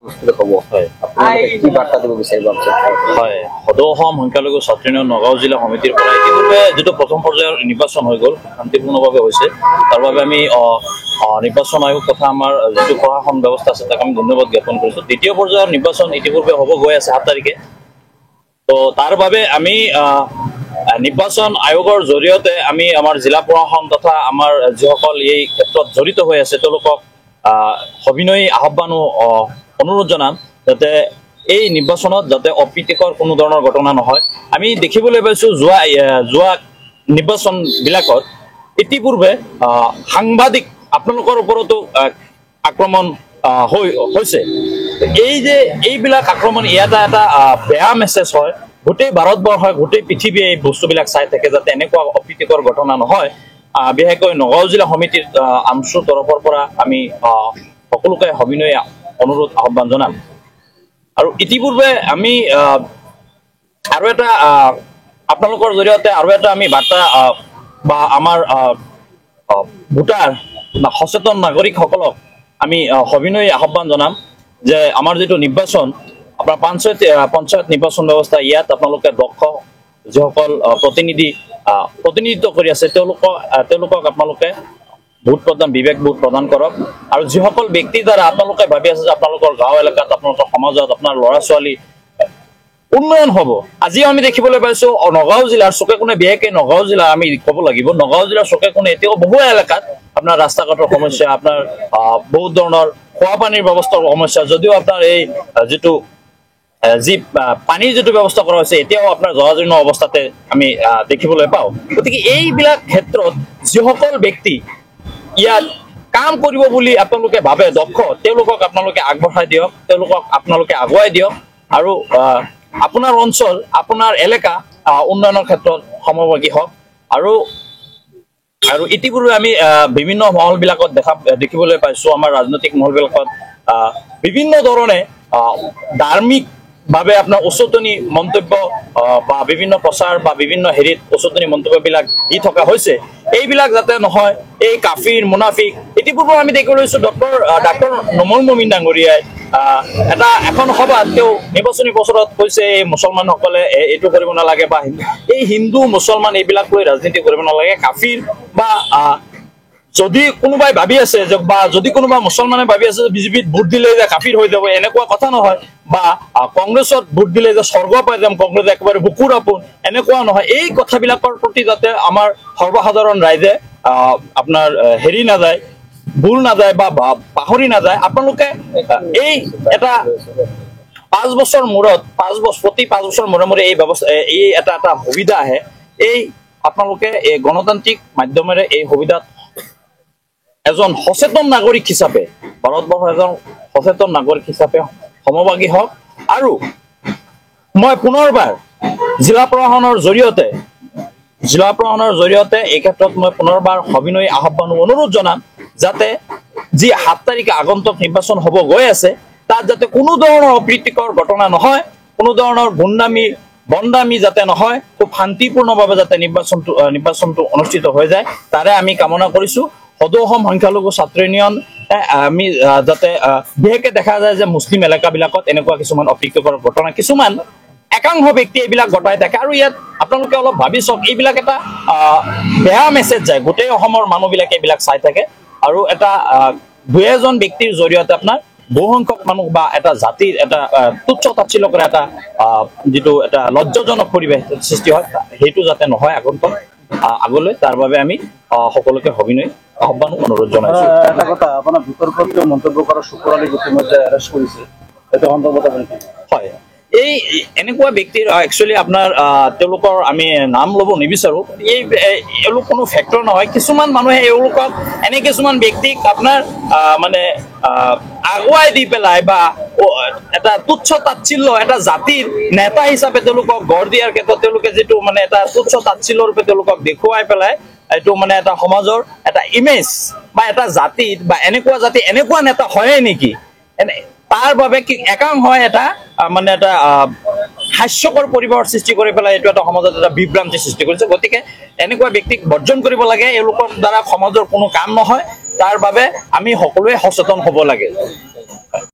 সদৌ অসম সংখ্যালঘু ছাত্ৰ ইউনিয়ন নগাঁও জিলা সমিতিৰ পৰা ইতিপূৰ্বে যিটো প্ৰথম পৰ্যায়ৰ নিৰ্বাচন হৈ গ'ল শান্তিপূৰ্ণভাৱে হৈছে তাৰ বাবে আমি নিৰ্বাচন আয়োগ তথা আমাৰ যিটো প্ৰশাসন ব্যৱস্থা আছে তাক আমি ধন্যবাদ জ্ঞাপন কৰিছোঁ। দ্বিতীয় পৰ্যায়ৰ নিৰ্বাচন ইতিপূৰ্বে হ'ব গৈ আছে 7 তাৰিখে। তো তাৰ বাবে আমি নিৰ্বাচন আয়োগৰ জৰিয়তে আমি আমাৰ জিলা প্ৰশাসন তথা আমাৰ যিসকল এই ক্ষেত্ৰত জড়িত হৈ আছে তেওঁলোকক সবিনয়ী আহ্বান অনুৰোধ জনাম যাতে এই নিৰ্বাচনত যাতে অপ্ৰীতিকৰ কোনো ধৰণৰ ঘটনা নহয়। আমি দেখিবলৈ পাইছোঁ যোৱা নিৰ্বাচনবিলাকত ইতিপূৰ্বে সাংবাদিক আপোনালোকৰ ওপৰতো আক্ৰমণ হৈছে। এইবিলাক আক্ৰমণ এটা বেয়া মেছেজ হয়, গোটেই ভাৰতবৰ্ষই গোটেই পৃথিৱীয়ে এই বস্তুবিলাক চাই থাকে যাতে এনেকুৱা অপ্ৰীতিকৰ ঘটনা নহয়। বিশেষকৈ নগাঁও জিলা সমিতিৰ আমচুৰ তৰফৰ পৰা আমি সকলোকে সবিনয় অনুৰোধ আহ্বান জনাম। আৰু ইতিপূৰ্বে আমি আৰু এটা আপোনালোকৰ জৰিয়তে আৰু এটা আমি বাৰ্তা বা আমাৰ ভোটাৰ বা সচেতন নাগৰিকসকলক আমি সবিনয় আহ্বান জনাম যে আমাৰ যিটো নিৰ্বাচন আপোনাৰ পঞ্চায়ত নিৰ্বাচন ব্যৱস্থা ইয়াত আপোনালোকে দক্ষ যিসকল প্ৰতিনিধিত্ব কৰি আছে তেওঁলোকক আপোনালোকে বিবেক ভোট প্ৰদান কৰক। আৰু যিসকল ব্যক্তিৰ দ্বাৰা আপোনালোকে ভাবি আছে যে আপোনালোকৰ গাঁও এলেকাত আপোনালোকৰ সমাজত আপোনাৰ ল'ৰা ছোৱালী উন্নয়ন হ'ব, আজিও আমি দেখিবলৈ পাইছোঁ নগাঁও জিলাৰ চুকে কোণে বিশেষকৈ নগাঁও জিলা আমি ক'ব লাগিব নগাঁও জিলাৰ চুকে কোণে এতিয়াও বহু এলেকাত আপোনাৰ ৰাস্তা ঘাটৰ সমস্যা, আপোনাৰ বহুত ধৰণৰ খোৱা পানীৰ ব্যৱস্থাৰ সমস্যা, যদিও আপোনাৰ এই যি পানীৰ যিটো ব্যৱস্থা কৰা হৈছে এতিয়াও আপোনাৰ জৰাজীৰ্ণ অৱস্থাতে আমি দেখিবলৈ পাওঁ। গতিকে এইবিলাক ক্ষেত্ৰত যিসকল ব্যক্তি ইয়াত কাম কৰিব বুলি আপোনালোকে ভাবে দক্ষ তেওঁলোকক আপোনালোকে আগবঢ়াই দিয়ক, তেওঁলোকক আপোনালোকে আগুৱাই দিয়ক আৰু আপোনাৰ অঞ্চল আপোনাৰ এলেকা উন্নয়নৰ ক্ষেত্ৰত সমভাগী হওক। আৰু ইতিপূৰ্বে আমি বিভিন্ন মহলবিলাকত দেখিবলৈ পাইছোঁ আমাৰ ৰাজনৈতিক মহলবিলাকত বিভিন্ন ধৰণে ধাৰ্মিকভাৱে আপোনাৰ উচতনি মন্তব্য বা বিভিন্ন প্ৰচাৰ বা বিভিন্ন হেৰিত উচতনি মন্তব্যবিলাক দি থকা হৈছে। এইবিলাক যাতে নহয়, এই কাফিৰ মুনাফিক ইতিপূৰ্বে আমি দেখিবলৈ লৈছোঁ ডাক্তৰ নোমল মমিন ডাঙৰীয়াই এখন সভাত তেওঁ নিৰ্বাচনী বছৰত কৈছে এই মুছলমানসকলে এইটো কৰিব নালাগে বা এই হিন্দু মুছলমান এইবিলাক লৈ ৰাজনীতি কৰিব নালাগে। কাফিৰ বা যদি কোনোবাই ভাবি আছে যে বা যদি কোনোবা মুছলমানে ভাবি আছে যে বিজেপিত ভোট দিলে যে কাফিৰ হৈ যাব, এনেকুৱা কথা নহয়। বা কংগ্ৰেছত ভোট দিলে যে স্বৰ্গ পাই যাম, কংগ্ৰেছ একেবাৰে বুকুৰ আপোন, এনেকুৱা নহয়। এই কথাবিলাকৰ প্ৰতি যাতে আমাৰ সৰ্বসাধাৰণ ৰাইজে আপোনাৰ হেৰি নাযায়, ভুল নাযায় বা পাহৰি নাযায়। আপোনালোকে এই এটা 5 বছৰ মূৰত প্ৰতি 5 বছৰ মূৰে এই ব্যৱস্থা এই এটা সুবিধা আহে। এই আপোনালোকে এই গণতান্ত্ৰিক মাধ্যমেৰে এই সুবিধাত এজন সচেতন নাগৰিক হিচাপে ভাৰতবৰ্ষৰ এজন সচেতন নাগৰিক হিচাপে সমভাগী হওক। আৰু মই পুনৰবাৰ জিলা প্ৰশাসনৰ জৰিয়তে এই ক্ষেত্ৰত মই পুনৰবাৰ সবিনয় আহ্বান অনুৰোধ জনাম যাতে যি 7 তাৰিখে আগন্তুক নিৰ্বাচন হ'ব গৈ আছে তাত যাতে কোনো ধৰণৰ অপ্ৰীতিকৰ ঘটনা নহয়, কোনো ধৰণৰ বন্দামি যাতে নহয়, খুব শান্তিপূৰ্ণভাৱে যাতে নিৰ্বাচনটো অনুষ্ঠিত হৈ যায় তাৰে আমি কামনা কৰিছোঁ। সদৌ অসম সংখ্যালঘু ছাত্ৰ ইউনিয়ন আমি যাতে বিশেষকৈ দেখা যায় যে মুছলিম এলেকাবিলাকত এনেকুৱা কিছুমান অপ্ৰীতিকৰ ঘটনা কিছুমান একাংশ ব্যক্তি এইবিলাক ঘটাই থাকে। আৰু ইয়াত আপোনালোকে অলপ ভাবি চাওক, এইবিলাক এটা বেয়া মেছেজ যায়, গোটেই অসমৰ মানুহবিলাকে এইবিলাক চাই থাকে। আৰু এটা 2-এজন ব্যক্তিৰ জৰিয়তে আপোনাৰ বহুসংখ্যক মানুহ বা এটা জাতিৰ এটা তুচ্ছ তাচ্ছিল্য কৰা এটা যিটো এটা লজ্জাজনক পৰিৱেশ সৃষ্টি হয়, সেইটো যাতে নহয় আগলৈ তাৰ বাবে আমি সকলোকে সবিনয় আহ্বান অনুৰোধ জনাইছোঁ। এটা কথা, আপোনাৰ বিতৰ্কত মন্তব্য কৰা শুকুৰালী ইতিমধ্যে এৰেষ্ট কৰিছে, এইটো সন্দৰ্ভত হয়। এনেকুৱা ব্যক্তিৰ একচুৱেলি আপোনাৰ তেওঁলোকৰ আমি নাম ল'ব নিবিচাৰোঁ। এওঁলোক কোনো ফেক্টৰ নহয়। কিছুমান মানুহে এওঁলোকক কিছুমান ব্যক্তিক আপোনাৰ মানে আগুৱাই দি পেলাই বা এটা তুচ্ছ তাচ্ছিল্য এটা জাতিৰ নেতা হিচাপে তেওঁলোকক গঢ় দিয়াৰ ক্ষেত্ৰত তেওঁলোকে যিটো মানে এটা তুচ্ছ তাচ্ছিল্য ৰূপে তেওঁলোকক দেখুৱাই পেলাই এইটো মানে এটা সমাজৰ এটা ইমেজ বা এটা জাতিত বা এনেকুৱা নেতা হয়ে নেকি, তাৰ বাবে কি একাংশ এটা মানে এটা হাস্যকৰ পৰিৱেশৰ সৃষ্টি কৰি পেলাই এইটো এটা সমাজত এটা বিভ্ৰান্তি সৃষ্টি কৰিছে। গতিকে এনেকুৱা ব্যক্তিক বৰ্জন কৰিব লাগে। এওঁলোকৰ দ্বাৰা সমাজৰ কোনো কাম নহয়, তাৰ বাবে আমি সকলোৱে সচেতন হ'ব লাগে।